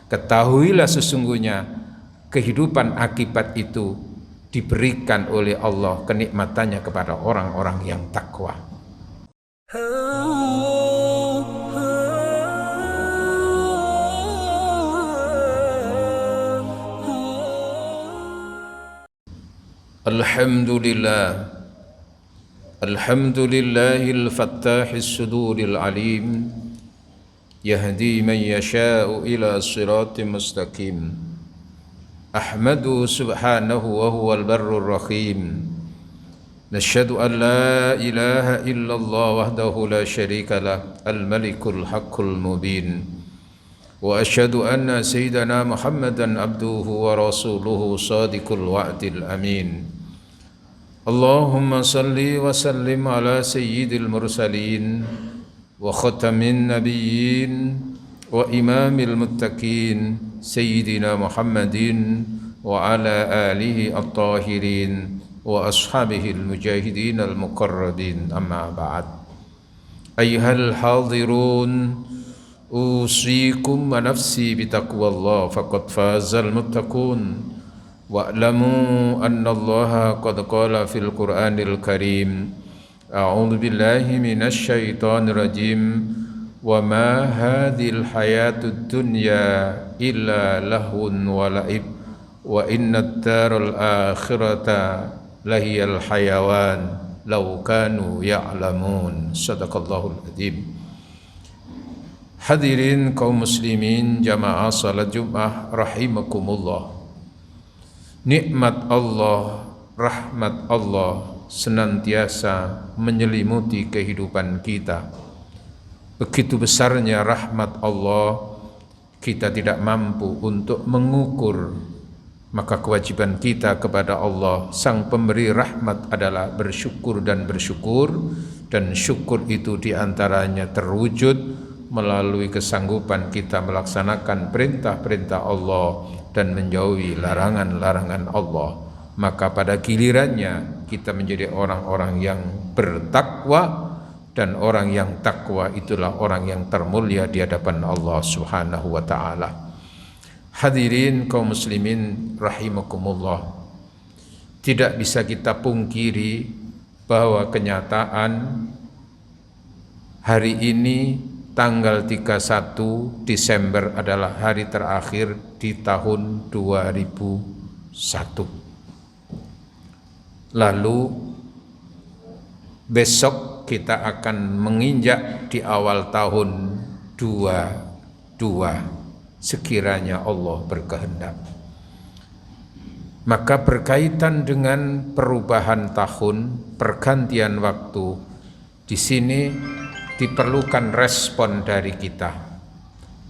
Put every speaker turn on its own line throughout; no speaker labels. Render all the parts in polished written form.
Ketahuilah sesungguhnya kehidupan akibat itu diberikan oleh Allah kenikmatannya kepada orang-orang yang takwa. Alhamdulillah, alhamdulillahil fattahis suduril alim, yahdi man yasha'u ila siratim mustaqim. Ahmadu subhanahu wa huwal barrur rahim. Nashhadu an la ilaha illallah wahdahu la syarika lah, al-malikul haqqul mubin. Wa ashhadu anna sayyidana Muhammadan abduhu wa rasuluhu sadiqul wa'dil amin. Allahumma salli wa sallim ala sayyidil mursalin wa khatamin nabiyyin wa imamil muttaqin sayyidina Muhammadin wa ala alihi at-tahirin wa ashabihi al-mujahidin al-muqarrabin, amma ba'd. Ayyuhal hadirun, usikum wa nafsi bitaqwallah faqad fazal muttaqun. Wa'lamu anna Allaha qad qala fil Qur'anil Karim, a'udzu billahi minasy syaithanir rajim, wa ma hadhil hayatud dunya illa lahun wa la'ib wa innad daral akhirata lahiyal hayawan law kanu ya'lamun. Shadaqallahul adzim. Hadirin kaum muslimin jamaah salat Jumat rahimakumullah. Nikmat Allah, rahmat Allah senantiasa menyelimuti kehidupan kita. Begitu besarnya rahmat Allah, kita tidak mampu untuk mengukur. Maka kewajiban kita kepada Allah, Sang Pemberi rahmat, adalah bersyukur dan bersyukur. Dan syukur itu diantaranya terwujud melalui kesanggupan kita melaksanakan perintah-perintah Allah dan menjauhi larangan-larangan Allah. Maka pada gilirannya kita menjadi orang-orang yang bertakwa, dan orang yang takwa itulah orang yang termulia di hadapan Allah Subhanahu wa taala. Hadirin kaum muslimin rahimakumullah, tidak bisa kita pungkiri bahwa kenyataan hari ini tanggal 31 Desember adalah hari terakhir di tahun 2001. Lalu besok kita akan menginjak di awal tahun 22, sekiranya Allah berkehendak. Maka berkaitan dengan perubahan tahun, pergantian waktu, di sini diperlukan respon dari kita.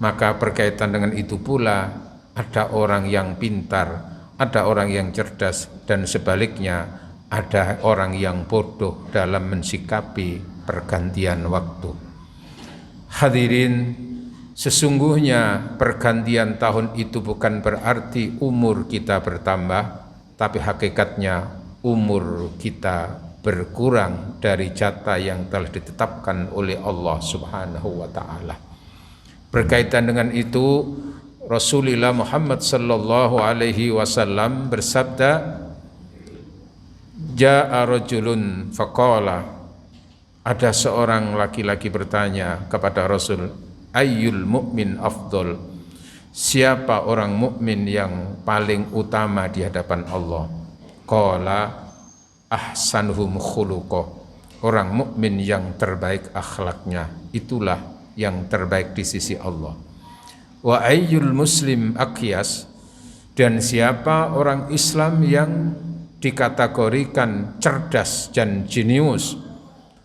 Maka berkaitan dengan itu pula, ada orang yang pintar, ada orang yang cerdas, dan sebaliknya ada orang yang bodoh dalam mensikapi pergantian waktu. Hadirin, sesungguhnya pergantian tahun itu bukan berarti umur kita bertambah, tapi hakikatnya umur kita berkurang dari jatah yang telah ditetapkan oleh Allah Subhanahu wa taala. Berkaitan dengan itu, Rasulullah Muhammad sallallahu alaihi wasallam bersabda, "Ja'a rajulun faqala." Ada seorang laki-laki bertanya kepada Rasul, "Ayyul mu'min afdol?" Siapa orang mukmin yang paling utama di hadapan Allah? Qala ahsanuhum khuluqah. Orang mukmin yang terbaik akhlaknya, itulah yang terbaik di sisi Allah. Wa ayyul muslim aqyas, dan siapa orang Islam yang dikategorikan cerdas dan jenius?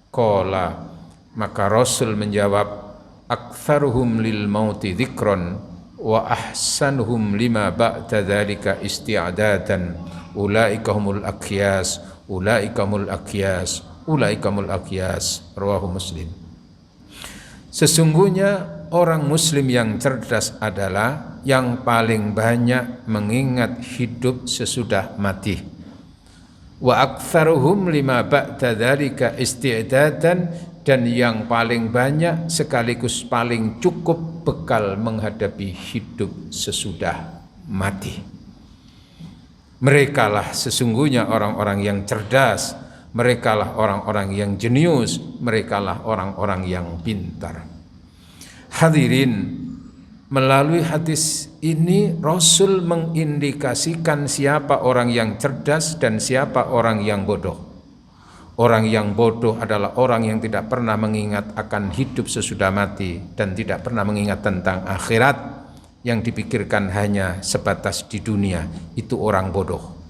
Qala, maka Rasul menjawab, aktsaruhum lil mauti dzikran wa ahsanuhum lima ba'da dzalika isti'dadan ulaika humul aqyas ulaikamul aqyas, ulaikamul aqyas. Rawahu Muslim. Sesungguhnya orang muslim yang cerdas adalah yang paling banyak mengingat hidup sesudah mati. Wa aktsaruhum lima ba'da dzalika isti'dadan, dan yang paling banyak sekaligus paling cukup bekal menghadapi hidup sesudah mati. Merekalah sesungguhnya orang-orang yang cerdas, merekalah orang-orang yang jenius, merekalah orang-orang yang pintar. Hadirin, melalui hadis ini Rasul mengindikasikan siapa orang yang cerdas dan siapa orang yang bodoh. Orang yang bodoh adalah orang yang tidak pernah mengingat akan hidup sesudah mati dan tidak pernah mengingat tentang akhirat, yang dipikirkan hanya sebatas di dunia. Itu orang bodoh.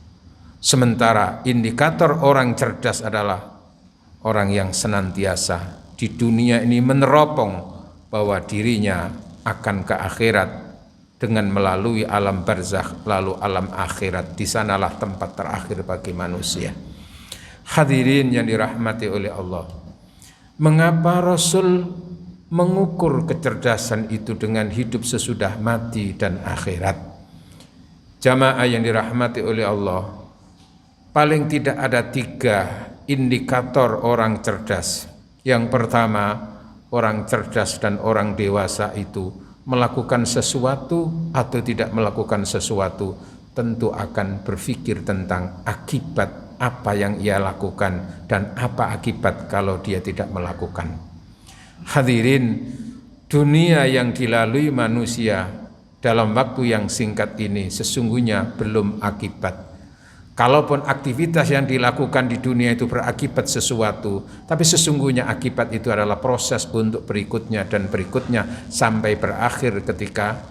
Sementara indikator orang cerdas adalah orang yang senantiasa di dunia ini meneropong bahwa dirinya akan ke akhirat dengan melalui alam barzakh lalu alam akhirat. Di sanalah tempat terakhir bagi manusia. Hadirin yang dirahmati oleh Allah, mengapa Rasul mengukur kecerdasan itu dengan hidup sesudah mati dan akhirat? Jamaah yang dirahmati oleh Allah, paling tidak ada 3 indikator orang cerdas. Yang pertama, orang cerdas dan orang dewasa itu melakukan sesuatu atau tidak melakukan sesuatu tentu akan berpikir tentang akibat apa yang ia lakukan dan apa akibat kalau dia tidak melakukan. Hadirin, dunia yang dilalui manusia dalam waktu yang singkat ini sesungguhnya belum akibat. Kalaupun aktivitas yang dilakukan di dunia itu berakibat sesuatu, tapi sesungguhnya akibat itu adalah proses untuk berikutnya dan berikutnya sampai berakhir ketika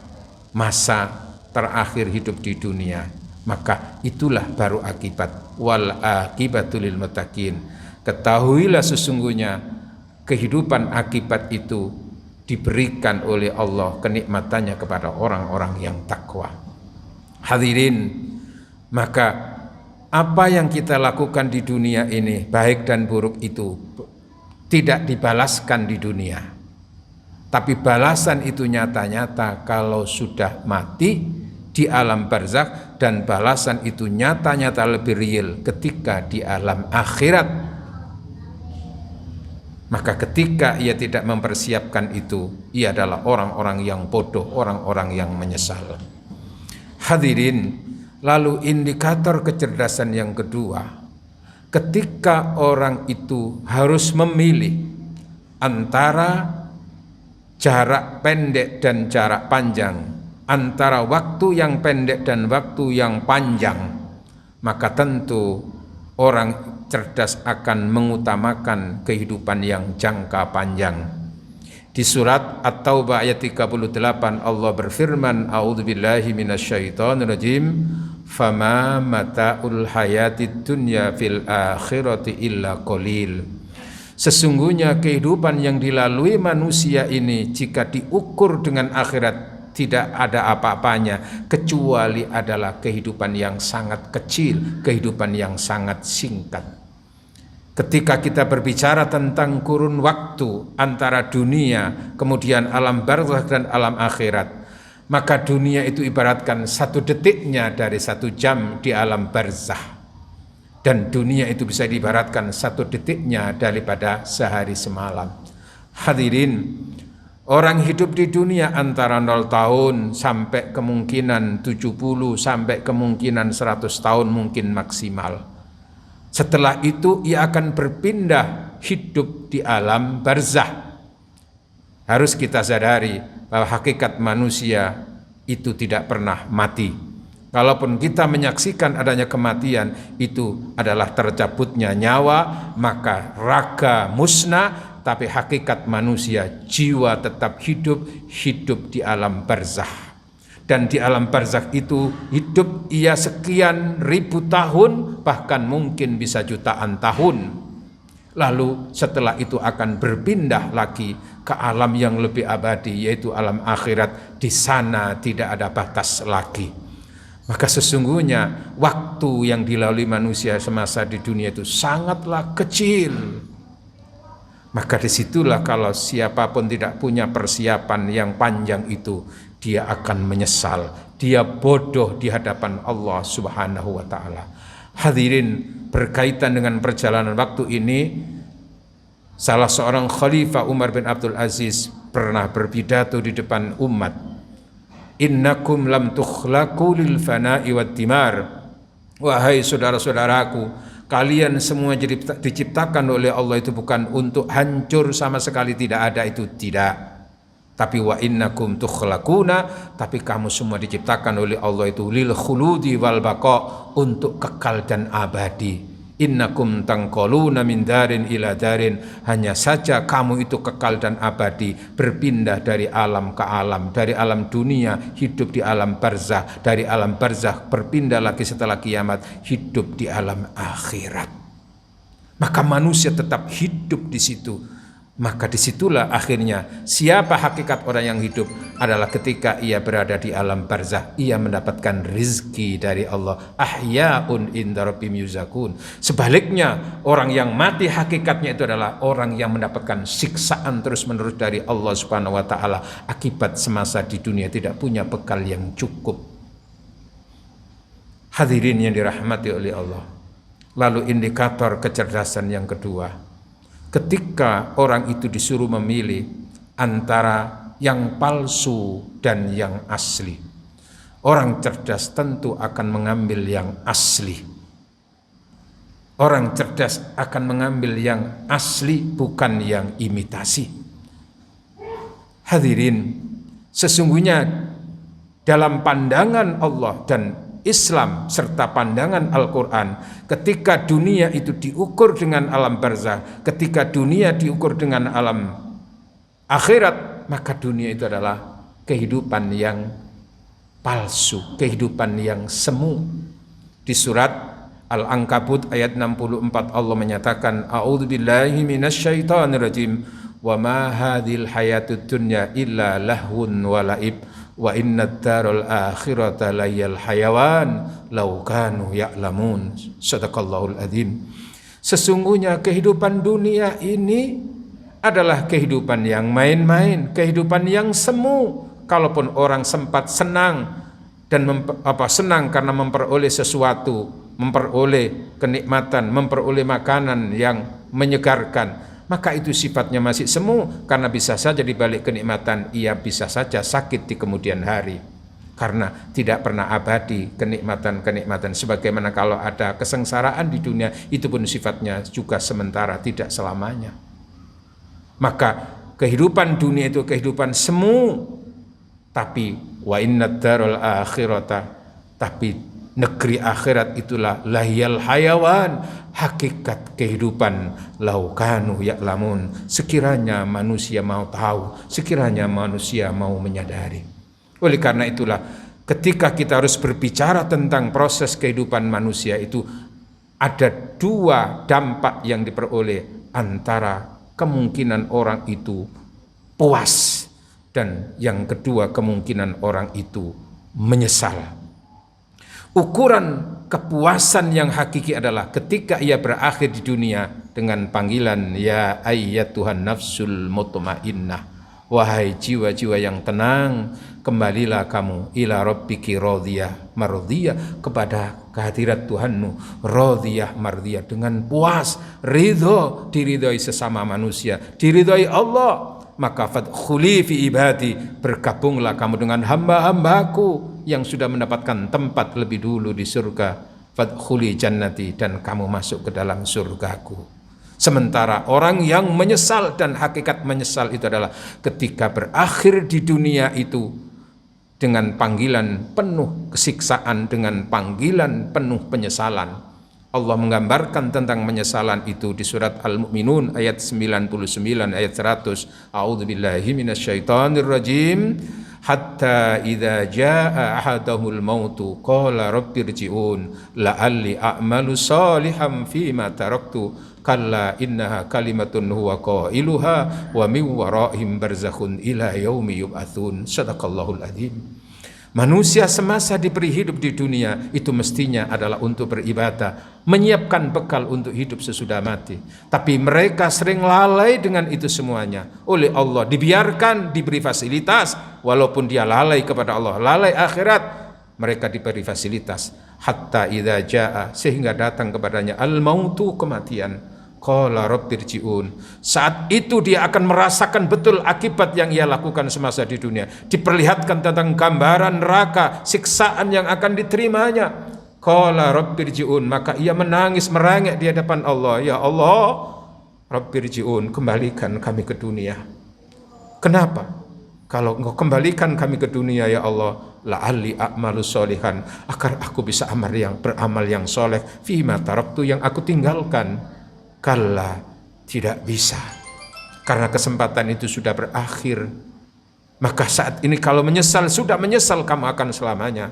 masa terakhir hidup di dunia. Maka itulah baru akibat. Wal akibatul lil muttaqin. Ketahuilah sesungguhnya kehidupan akibat itu diberikan oleh Allah kenikmatannya kepada orang-orang yang takwa. Hadirin, maka apa yang kita lakukan di dunia ini, baik dan buruk itu tidak dibalaskan di dunia. Tapi balasan itu nyata-nyata kalau sudah mati di alam barzakh, dan balasan itu nyata-nyata lebih real ketika di alam akhirat. Maka ketika ia tidak mempersiapkan itu, ia adalah orang-orang yang bodoh, orang-orang yang menyesal. Hadirin, lalu indikator kecerdasan yang kedua, ketika orang itu harus memilih antara jarak pendek dan jarak panjang, antara waktu yang pendek dan waktu yang panjang, maka tentu orang cerdas akan mengutamakan kehidupan yang jangka panjang. Di surat At-Taubah ayat 38 Allah berfirman, a'udzubillahi minasyaitonirrajim, fama mata'ul hayatid dunya fil akhirati illa qalil. Sesungguhnya kehidupan yang dilalui manusia ini jika diukur dengan akhirat tidak ada apa-apanya kecuali adalah kehidupan yang sangat kecil, kehidupan yang sangat singkat. Ketika kita berbicara tentang kurun waktu antara dunia, kemudian alam barzakh dan alam akhirat, maka dunia itu ibaratkan 1 detiknya dari 1 jam di alam barzakh. Dan dunia itu bisa diibaratkan 1 detiknya daripada sehari semalam. Hadirin, orang hidup di dunia antara 0 tahun sampai kemungkinan 70 sampai kemungkinan 100 tahun mungkin maksimal. Setelah itu ia akan berpindah hidup di alam barzakh. Harus kita sadari bahwa hakikat manusia itu tidak pernah mati. Kalaupun kita menyaksikan adanya kematian, itu adalah tercabutnya nyawa, maka raga musnah, tapi hakikat manusia, jiwa tetap hidup di alam barzakh. Dan di alam barzakh itu hidup ia sekian ribu tahun, bahkan mungkin bisa jutaan tahun. Lalu setelah itu akan berpindah lagi ke alam yang lebih abadi, yaitu alam akhirat. Di sana tidak ada batas lagi. Maka sesungguhnya waktu yang dilalui manusia semasa di dunia itu sangatlah kecil. Maka disitulah kalau siapapun tidak punya persiapan yang panjang itu, dia akan menyesal, dia bodoh di hadapan Allah Subhanahu wa ta'ala. Hadirin, berkaitan dengan perjalanan waktu ini, Salah seorang khalifah Umar bin Abdul Aziz pernah berpidato di depan umat, innakum lam tukhlaqu lil fana'i wad dimar. Wahai saudara-saudaraku, kalian semua diciptakan oleh Allah itu bukan untuk hancur sama sekali, tidak ada itu, tidak. Tapi wa innakum tukhlaquna, tapi kamu semua diciptakan oleh Allah itu lil khuludi wal baqa, untuk kekal dan abadi. Innakum tanqaluna min darin ila darin, hanya saja kamu itu kekal dan abadi, berpindah dari alam ke alam, dari alam dunia hidup di alam barzah, dari alam barzah berpindah lagi setelah kiamat hidup di alam akhirat. Maka manusia tetap hidup di situ. Maka disitulah akhirnya siapa hakikat orang yang hidup adalah ketika ia berada di alam barzah, ia mendapatkan rizki dari Allah. Ahya'un inda rabbihim yurzaqun. Sebaliknya orang yang mati hakikatnya itu adalah orang yang mendapatkan siksaan terus menerus dari Allah Subhanahu wa taala akibat semasa di dunia tidak punya bekal yang cukup. Hadirin yang dirahmati oleh Allah. Lalu indikator kecerdasan yang kedua, ketika orang itu disuruh memilih antara yang palsu dan yang asli, orang cerdas tentu akan mengambil yang asli. Orang cerdas akan mengambil yang asli, bukan yang imitasi. Hadirin, sesungguhnya dalam pandangan Allah dan Islam serta pandangan Al-Quran, ketika dunia itu diukur dengan alam barzah, ketika dunia diukur dengan alam akhirat, maka dunia itu adalah kehidupan yang palsu, kehidupan yang semu. Di surat Al-Ankabut ayat 64 Allah menyatakan, a'udzubillahi minasyaitonirrajim, wa ma hadhil hayatud dunya illa lahwun wa la'ib wa innad darul akhirata layal hayawan law kanu ya'lamun. Sadaqallahul adzim. Sesungguhnya kehidupan dunia ini adalah kehidupan yang main-main, kehidupan yang semu. Kalaupun orang sempat senang dan senang karena memperoleh sesuatu, memperoleh kenikmatan, memperoleh makanan yang menyegarkan, maka itu sifatnya masih semu, karena bisa saja di balik kenikmatan ia bisa saja sakit di kemudian hari, karena tidak pernah abadi kenikmatan-kenikmatan. Sebagaimana kalau ada kesengsaraan di dunia, itu pun sifatnya juga sementara, tidak selamanya. Maka kehidupan dunia itu kehidupan semu, tapi wa innad darul akhirata, tapi negeri akhirat itulah lahiyal hayawan, hakikat kehidupan. Laukanu ya'lamun, sekiranya manusia mau tahu, sekiranya manusia mau menyadari. Oleh karena itulah ketika kita harus berbicara tentang proses kehidupan manusia itu, ada dua dampak yang diperoleh, antara kemungkinan orang itu puas dan yang kedua kemungkinan orang itu menyesal. Ukuran kepuasan yang hakiki adalah ketika ia berakhir di dunia dengan panggilan ya ayyatuhan nafsul mutmainnah, wahai jiwa-jiwa yang tenang, kembalilah kamu ila rabbiki radiyah mardiyah, kepada kehadirat Tuhanmu radiyah mardiyah, dengan puas, ridho, diridhoi sesama manusia, diridhoi Allah. Maka fadkhuli fi ibadi, bergabunglah kamu dengan hamba-hambaku yang sudah mendapatkan tempat lebih dulu di surga. Fadkhuli jannati, dan kamu masuk ke dalam surgaku. Sementara orang yang menyesal, dan hakikat menyesal itu adalah ketika berakhir di dunia itu dengan panggilan penuh kesiksaan, dengan panggilan penuh penyesalan. Allah menggambarkan tentang penyesalan itu di surat Al-Mu'minun ayat 99 ayat 100. A'udzubillahi minasyaitonirrajim. Hatta idza jaa ahadahumul mautu qala rabbirji'un la'alli a'malu shalihan fima taraktu kalla innaha kalimatun huwa qailuha wa min waraihim barzakhun ila yaumi yub'atsun. Shadaqallahul adzim. Manusia semasa diberi hidup di dunia itu mestinya adalah untuk beribadah, menyiapkan bekal untuk hidup sesudah mati. Tapi mereka sering lalai dengan itu semuanya. Oleh Allah dibiarkan, diberi fasilitas, walaupun dia lalai kepada Allah, lalai akhirat, mereka diberi fasilitas. Hatta idza jaa, sehingga datang kepadanya al-mautu, kematian. Qala rabbirji'un. Saat itu dia akan merasakan betul akibat yang ia lakukan semasa di dunia. Diperlihatkan tentang gambaran neraka, siksaan yang akan diterimanya. Qala rabbirji'un, maka ia menangis merengek di hadapan Allah. Ya Allah, rabbirji'un, kembalikan kami ke dunia. Kenapa? Kalau engkau kembalikan kami ke dunia ya Allah, la'alli a'malu sholihan, agar aku bisa beramal yang soleh, fima taraktu, yang aku tinggalkan. Kalla, tidak bisa, karena kesempatan itu sudah berakhir. Maka saat ini kalau menyesal, sudah menyesal kamu akan selamanya.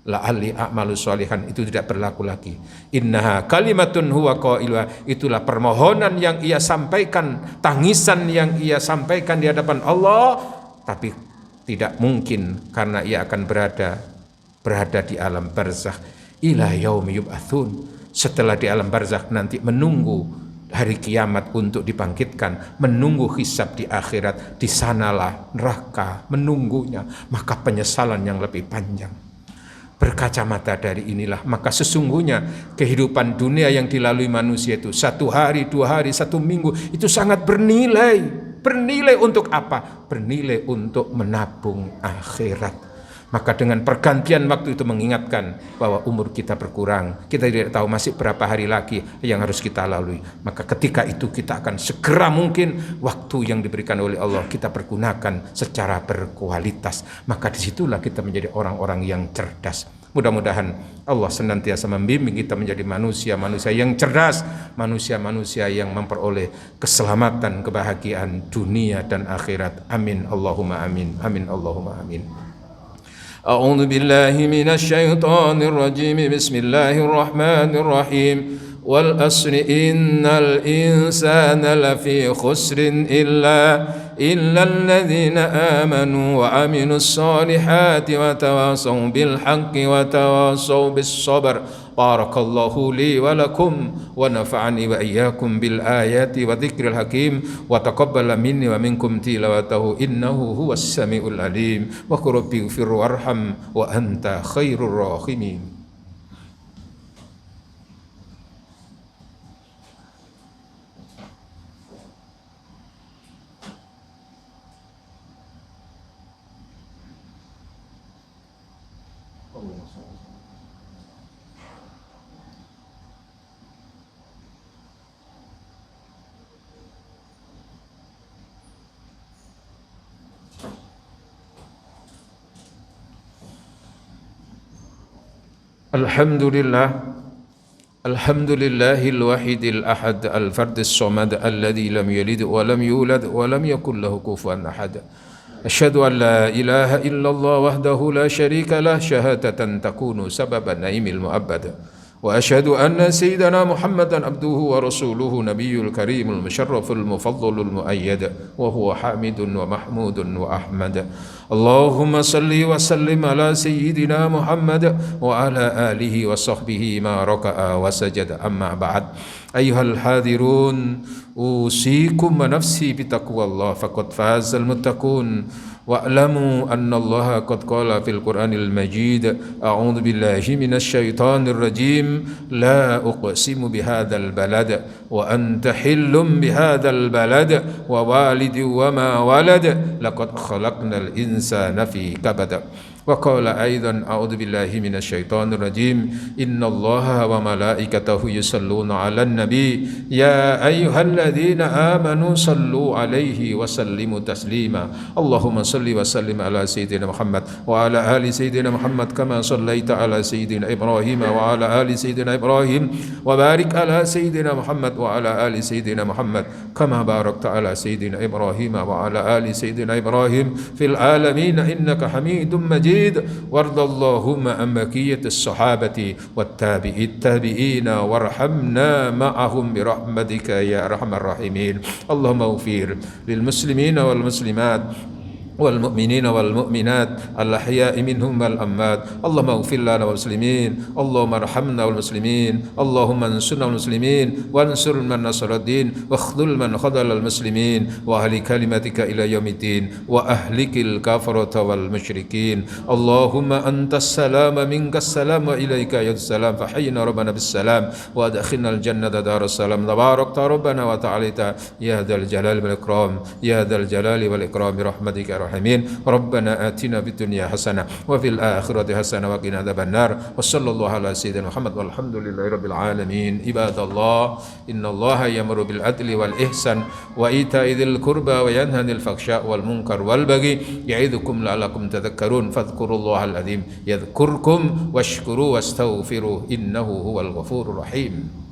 La'alli a'malu sholihan, itu tidak berlaku lagi. Innaha kalimatun huwa qailuha, itulah permohonan yang ia sampaikan, tangisan yang ia sampaikan di hadapan Allah, tapi tidak mungkin karena ia akan berada di alam barzakh ila yaumi yub'atsun. Setelah di alam barzakh nanti menunggu hari kiamat untuk dibangkitkan, menunggu hisab di akhirat, di sanalah neraka menunggunya, maka penyesalan yang lebih panjang. Berkacamata dari inilah, maka sesungguhnya kehidupan dunia yang dilalui manusia itu 1 hari, 2 hari, 1 minggu itu sangat bernilai. Bernilai untuk apa? Bernilai untuk menabung akhirat. Maka dengan pergantian waktu itu mengingatkan bahwa umur kita berkurang, kita tidak tahu masih berapa hari lagi yang harus kita lalui. Maka ketika itu kita akan segera mungkin waktu yang diberikan oleh Allah kita pergunakan secara berkualitas. Maka disitulah kita menjadi orang-orang yang cerdas. Mudah-mudahan Allah senantiasa membimbing kita menjadi manusia-manusia yang cerdas, manusia-manusia yang memperoleh keselamatan, kebahagiaan dunia dan akhirat. Amin Allahumma amin. Amin Allahumma amin. A'udzu billahi minasy syaithanir rajim. Bismillahirrahmanirrahim. Wal asri innal insana lafi khusrin illa alladhina amanu wa aminus solihati wa tawasaw bil haqqi wa tawasaw bis sabr. Barakallahu li wa lakum wa nafa'ani wa iyyakum bil ayati wa dzikril hakim wa taqabbala minni wa minkum tilawatahu innahu huwas samiul alim. Wa qul rabbighfir warham wa anta khairur rahimin. Alhamdulillahil wahidil ahad al-fardis somad alladhi lam yalid wa lam yulad wa lam yakul lahu kufuwan ahad. Asyhadu an la ilaha illallah wahdahu la syarika lah syahadatan takunu sababan naimil mu'abbad. Wa asyhadu anna sayyidana Muhammadan abduhu wa rasuluhu nabiyyul karimul musharraful mufaddalul muayyad wa huwa hamidun wa mahmudun wa ahmad. Allahumma salli wa sallim ala sayyidina Muhammad wa ala alihi wa sahbihi ma raka'a wa sajada, amma ba'd. Ayyuhal hadirun, usikum wa nafsi bitaqwallah faqad fazal muttaqun. Wa'lamu anna Allah qad qala fil Qur'anil Majid, a'udzu billahi minasy syaithanir rajim, la uqsimu bihadzal balad wa anta hillum bihadzal balad wa walidin wa ma walad laqad khalaqnal insana fi kabad. Wa qala aidan a'udzu billahi minasy syaithanir rajim, innallaha wa malaikatahu yusholluna 'alan nabi ya ayyuhalladzina amanu shallu 'alaihi wa sallimu taslima. Allahumma salli wa sallim ala sayyidina Muhammad wa ala ali sayyidina Muhammad kama sallaita ala sayyidina Ibrahim wa ala ali sayyidina Ibrahim wa barik ala sayyidina Muhammad wa ala ali sayyidina Muhammad kama barakta ala sayyidina Ibrahim wa ala ali sayyidina Ibrahim fil alamin innaka Hamidum Majid. وارض اللهم عن بقية الصحابة والتابعين وارحمنا معهم برحمتك يا أرحم الراحمين. اللهم اغفر للمسلمين والمسلمات والمؤمنين والمؤمنات الأحياء منهم والأموات. اللهم اغفر لنا والمسلمين، اللهم ارحمنا والمسلمين، اللهم انصرنا والمسلمين، وانصر من نصر الدين، واخذل من خذل المسلمين، وأهل كلمتك إلى يوم الدين، وأهلك الكفرة والمشركين. اللهم أنت السلام منك السلام وإليك يرجع السلام، فحينا ربنا بالسلام وأدخلنا الجنة دار السلام. تباركت ربنا وتعاليت يا ذا الجلال والإكرام، يا ذا الجلال والإكرام برحمتك يا الراحمين. ربنا آتنا في الدنيا حسنة وفي الآخرة حسنة وقنا عذاب النار. وصلى الله على سيدنا محمد والحمد لله رب العالمين. عباد الله، إن الله يأمر بالعدل والإحسان وإيتاء ذي القربى وينهى عن الفحشاء والمنكر والبغي يعظكم لعلكم تذكرون. فاذكروا الله العظيم يذكركم واشكروه واستغفروه إنه هو الغفور الرحيم.